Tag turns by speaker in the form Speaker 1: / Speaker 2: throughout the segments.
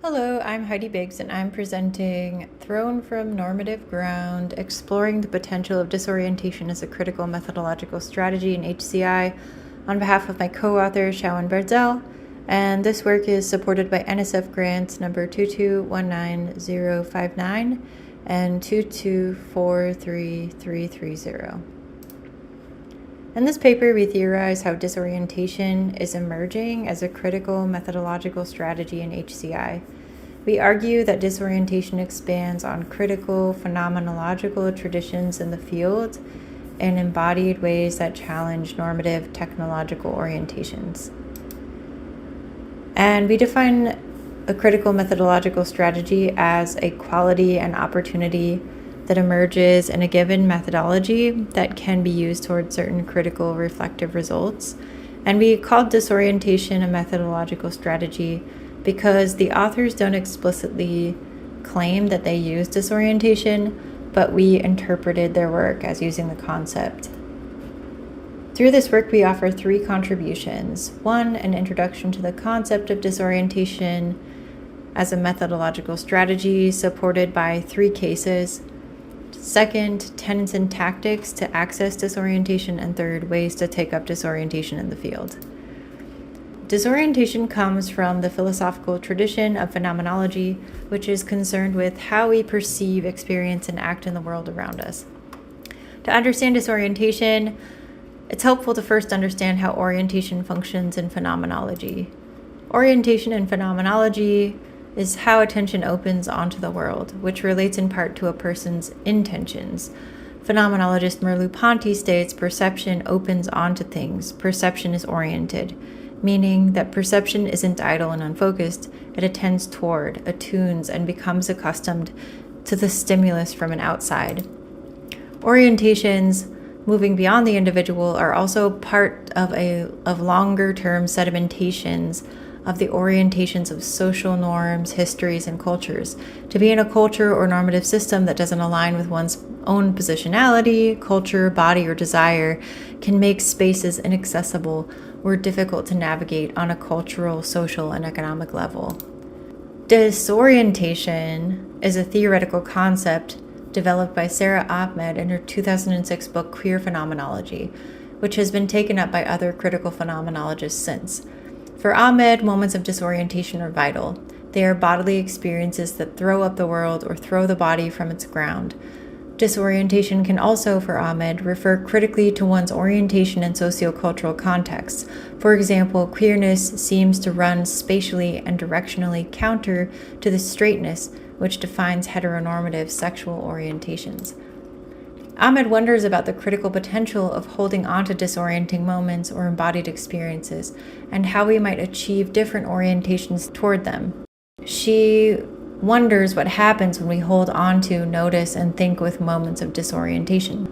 Speaker 1: Hello, I'm Heidi Biggs, and I'm presenting Thrown from Normative Ground, Exploring the Potential of Disorientation as a Critical Methodological Strategy in HCI on behalf of my co-author, Shaowen Bardzell, and this work is supported by NSF grants number 2219059 and 2243330. In this paper, we theorize how disorientation is emerging as a critical methodological strategy in HCI. We argue that disorientation expands on critical phenomenological traditions in the field in embodied ways that challenge normative technological orientations. And we define a critical methodological strategy as a quality and opportunity that emerges in a given methodology that can be used towards certain critical reflective results. And we called disorientation a methodological strategy because the authors don't explicitly claim that they use disorientation, but we interpreted their work as using the concept. Through this work, we offer three contributions. One, an introduction to the concept of disorientation as a methodological strategy supported by three cases. Second, tenets and tactics to access disorientation, and third, ways to take up disorientation in the field. Disorientation comes from the philosophical tradition of phenomenology, which is concerned with how we perceive, experience, and act in the world around us. To understand disorientation, it's helpful to first understand how orientation functions in phenomenology. Orientation in phenomenology is how attention opens onto the world, which relates in part to a person's intentions. Phenomenologist Merleau-Ponty states perception opens onto things, perception is oriented, meaning that perception isn't idle and unfocused, it attends toward, attunes, and becomes accustomed to the stimulus from an outside. Orientations moving beyond the individual are also part of longer-term sedimentations of the orientations of social norms, histories, and cultures. To be in a culture or normative system that doesn't align with one's own positionality, culture, body, or desire can make spaces inaccessible or difficult to navigate on a cultural, social, and economic level. Disorientation is a theoretical concept developed by Sarah Ahmed in her 2006 book Queer Phenomenology, which has been taken up by other critical phenomenologists since. For Ahmed, moments of disorientation are vital. They are bodily experiences that throw up the world or throw the body from its ground. Disorientation can also, for Ahmed, refer critically to one's orientation in sociocultural contexts. For example, queerness seems to run spatially and directionally counter to the straightness which defines heteronormative sexual orientations. Ahmed wonders about the critical potential of holding on to disorienting moments or embodied experiences, and how we might achieve different orientations toward them. She wonders what happens when we hold on to, notice, and think with moments of disorientation.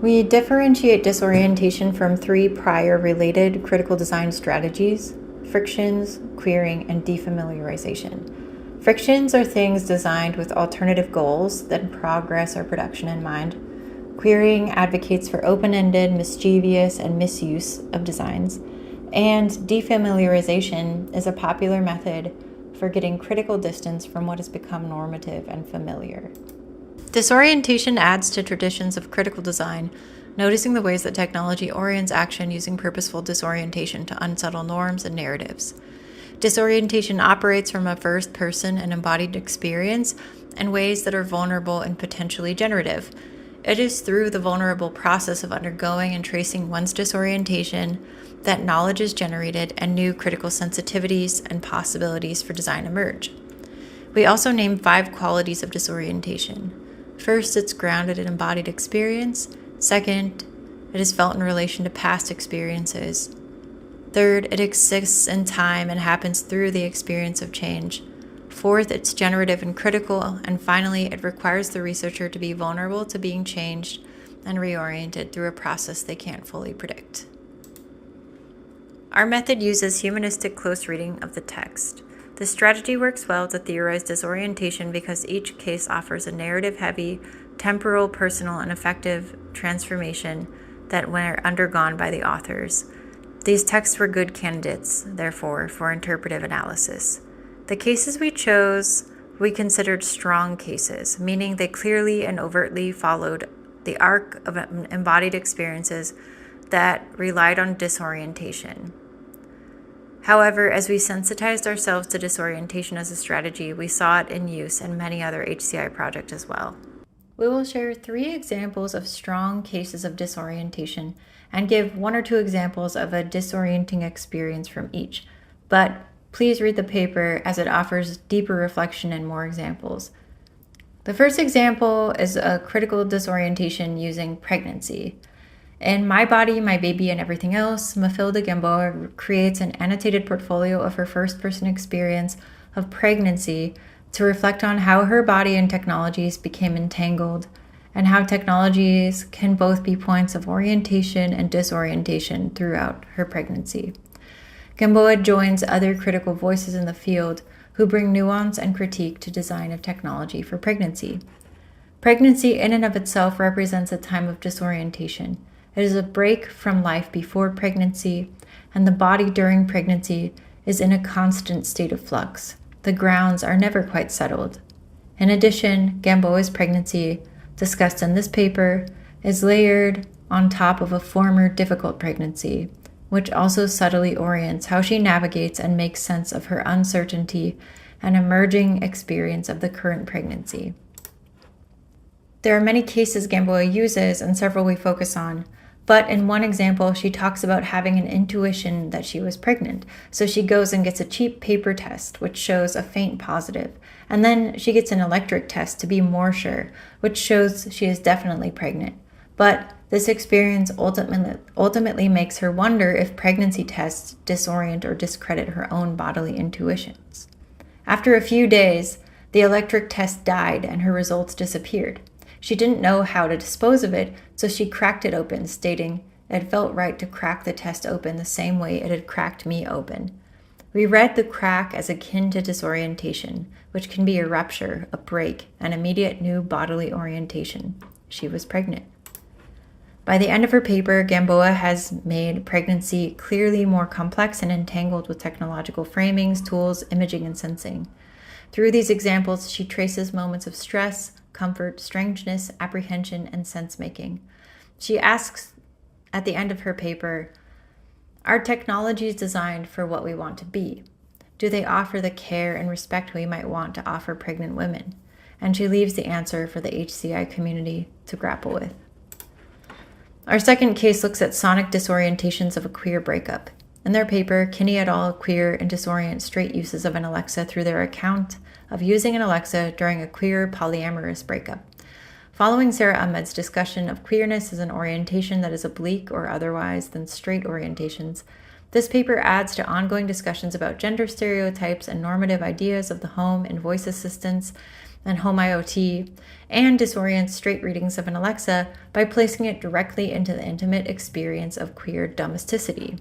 Speaker 1: We differentiate disorientation from three prior related critical design strategies: frictions, queering, and defamiliarization. Frictions are things designed with alternative goals than progress or production in mind. Queering advocates for open-ended, mischievous, and misuse of designs. And defamiliarization is a popular method for getting critical distance from what has become normative and familiar. Disorientation adds to traditions of critical design, noticing the ways that technology orients action using purposeful disorientation to unsettle norms and narratives. Disorientation operates from a first-person and embodied experience in ways that are vulnerable and potentially generative. It is through the vulnerable process of undergoing and tracing one's disorientation that knowledge is generated and new critical sensitivities and possibilities for design emerge. We also name 5 qualities of disorientation. First, it's grounded in embodied experience. Second, it is felt in relation to past experiences. Third, it exists in time and happens through the experience of change. Fourth, it's generative and critical. And finally, it requires the researcher to be vulnerable to being changed and reoriented through a process they can't fully predict. Our method uses humanistic close reading of the text. This strategy works well to theorize disorientation because each case offers a narrative-heavy, temporal, personal, and affective transformation that were undergone by the authors. These texts were good candidates, therefore, for interpretive analysis. The cases we chose we considered strong cases, meaning they clearly and overtly followed the arc of embodied experiences that relied on disorientation. However, as we sensitized ourselves to disorientation as a strategy, we saw it in use in many other HCI projects as well. We will share 3 examples of strong cases of disorientation and give 1 or 2 examples of a disorienting experience from each. But please read the paper as it offers deeper reflection and more examples. The first example is a critical disorientation using pregnancy. In My Body, My Baby, and Everything Else, Mafilda Gamboa creates an annotated portfolio of her first-person experience of pregnancy to reflect on how her body and technologies became entangled, and how technologies can both be points of orientation and disorientation throughout her pregnancy. Gamboa joins other critical voices in the field who bring nuance and critique to design of technology for pregnancy. Pregnancy in and of itself represents a time of disorientation. It is a break from life before pregnancy, and the body during pregnancy is in a constant state of flux. The grounds are never quite settled. In addition, Gamboa's pregnancy, discussed in this paper, is layered on top of a former difficult pregnancy, which also subtly orients how she navigates and makes sense of her uncertainty and emerging experience of the current pregnancy. There are many cases Gamboa uses and several we focus on. But in one example, she talks about having an intuition that she was pregnant. So she goes and gets a cheap paper test, which shows a faint positive. And then she gets an electric test to be more sure, which shows she is definitely pregnant. But this experience ultimately makes her wonder if pregnancy tests disorient or discredit her own bodily intuitions. After a few days, the electric test died and her results disappeared. She didn't know how to dispose of it, so she cracked it open, stating, "It felt right to crack the test open the same way it had cracked me open." We read the crack as akin to disorientation, which can be a rupture, a break, an immediate new bodily orientation. She was pregnant. By the end of her paper, Gamboa has made pregnancy clearly more complex and entangled with technological framings, tools, imaging, and sensing. Through these examples, she traces moments of stress, comfort, strangeness, apprehension, and sense-making. She asks at the end of her paper, are technologies designed for what we want to be? Do they offer the care and respect we might want to offer pregnant women? And she leaves the answer for the HCI community to grapple with. Our second case looks at sonic disorientations of a queer breakup. In their paper, Kinney et al. Queer and disorient straight uses of an Alexa through their account of using an Alexa during a queer polyamorous breakup. Following Sarah Ahmed's discussion of queerness as an orientation that is oblique or otherwise than straight orientations, this paper adds to ongoing discussions about gender stereotypes and normative ideas of the home and voice assistants and home IoT, and disorients straight readings of an Alexa by placing it directly into the intimate experience of queer domesticity.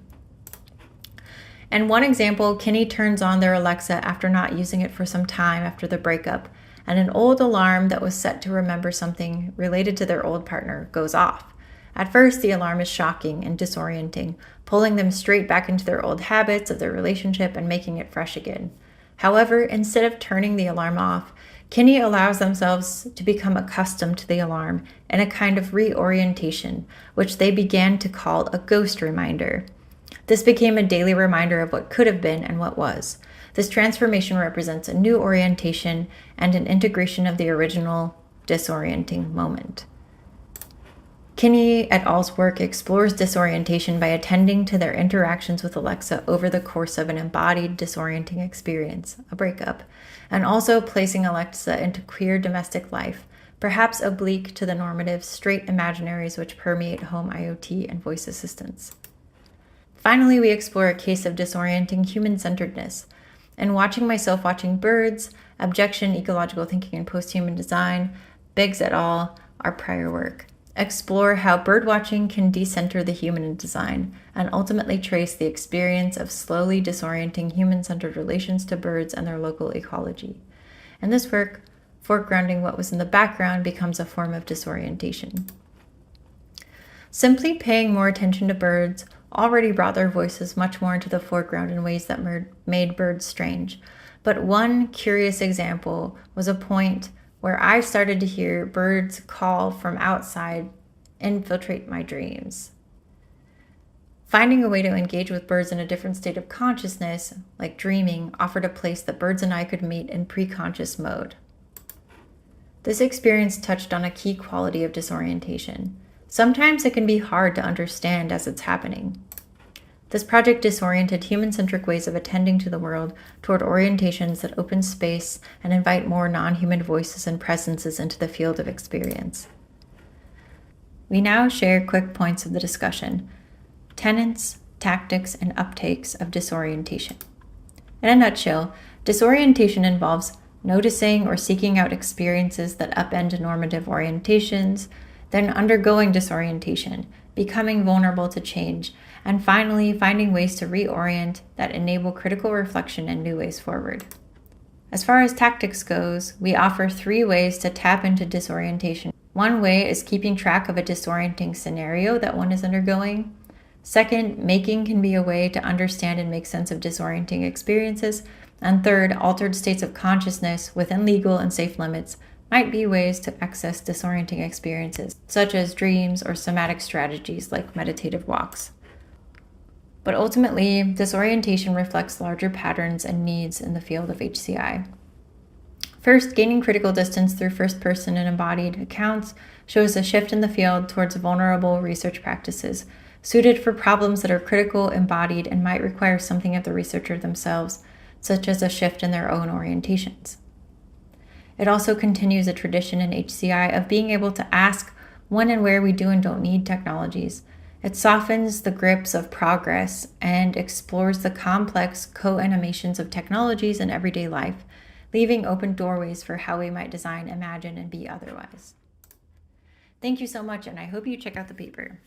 Speaker 1: In one example, Kinney turns on their Alexa after not using it for some time after the breakup, and an old alarm that was set to remember something related to their old partner goes off. At first, the alarm is shocking and disorienting, pulling them straight back into their old habits of their relationship and making it fresh again. However, instead of turning the alarm off, Kinney allows themselves to become accustomed to the alarm in a kind of reorientation, which they began to call a ghost reminder. This became a daily reminder of what could have been and what was. This transformation represents a new orientation and an integration of the original disorienting moment. Kinney et al.'s work explores disorientation by attending to their interactions with Alexa over the course of an embodied disorienting experience, a breakup, and also placing Alexa into queer domestic life, perhaps oblique to the normative straight imaginaries which permeate home IoT and voice assistants. Finally, we explore a case of disorienting human-centeredness. In Watching Myself Watching Birds, Objection, Ecological Thinking, and Post-Human Design, Biggs et al., our prior work, explore how birdwatching can decenter the human in design and ultimately trace the experience of slowly disorienting human-centered relations to birds and their local ecology. In this work, foregrounding what was in the background becomes a form of disorientation. Simply paying more attention to birds already brought their voices much more into the foreground in ways that made birds strange. but one curious example was a point where I started to hear birds call from outside infiltrate my dreams. Finding a way to engage with birds in a different state of consciousness, like dreaming, offered a place that birds and I could meet in pre-conscious mode. This experience touched on a key quality of disorientation. Sometimes it can be hard to understand as it's happening. This project disoriented human-centric ways of attending to the world toward orientations that open space and invite more non-human voices and presences into the field of experience. We now share quick points of the discussion: tenets, tactics, and uptakes of disorientation. In a nutshell, disorientation involves noticing or seeking out experiences that upend normative orientations, then undergoing disorientation, becoming vulnerable to change, and finally finding ways to reorient that enable critical reflection and new ways forward. As far as tactics goes, we offer 3 ways to tap into disorientation. One way is keeping track of a disorienting scenario that one is undergoing. Second, making can be a way to understand and make sense of disorienting experiences. And third, altered states of consciousness within legal and safe limits might be ways to access disorienting experiences, such as dreams or somatic strategies like meditative walks. But ultimately, disorientation reflects larger patterns and needs in the field of HCI. First, gaining critical distance through first-person and embodied accounts shows a shift in the field towards vulnerable research practices, suited for problems that are critical, embodied, and might require something of the researcher themselves, such as a shift in their own orientations. It also continues a tradition in HCI of being able to ask when and where we do and don't need technologies. It softens the grips of progress and explores the complex co-animations of technologies in everyday life, leaving open doorways for how we might design, imagine, and be otherwise. Thank you so much, and I hope you check out the paper.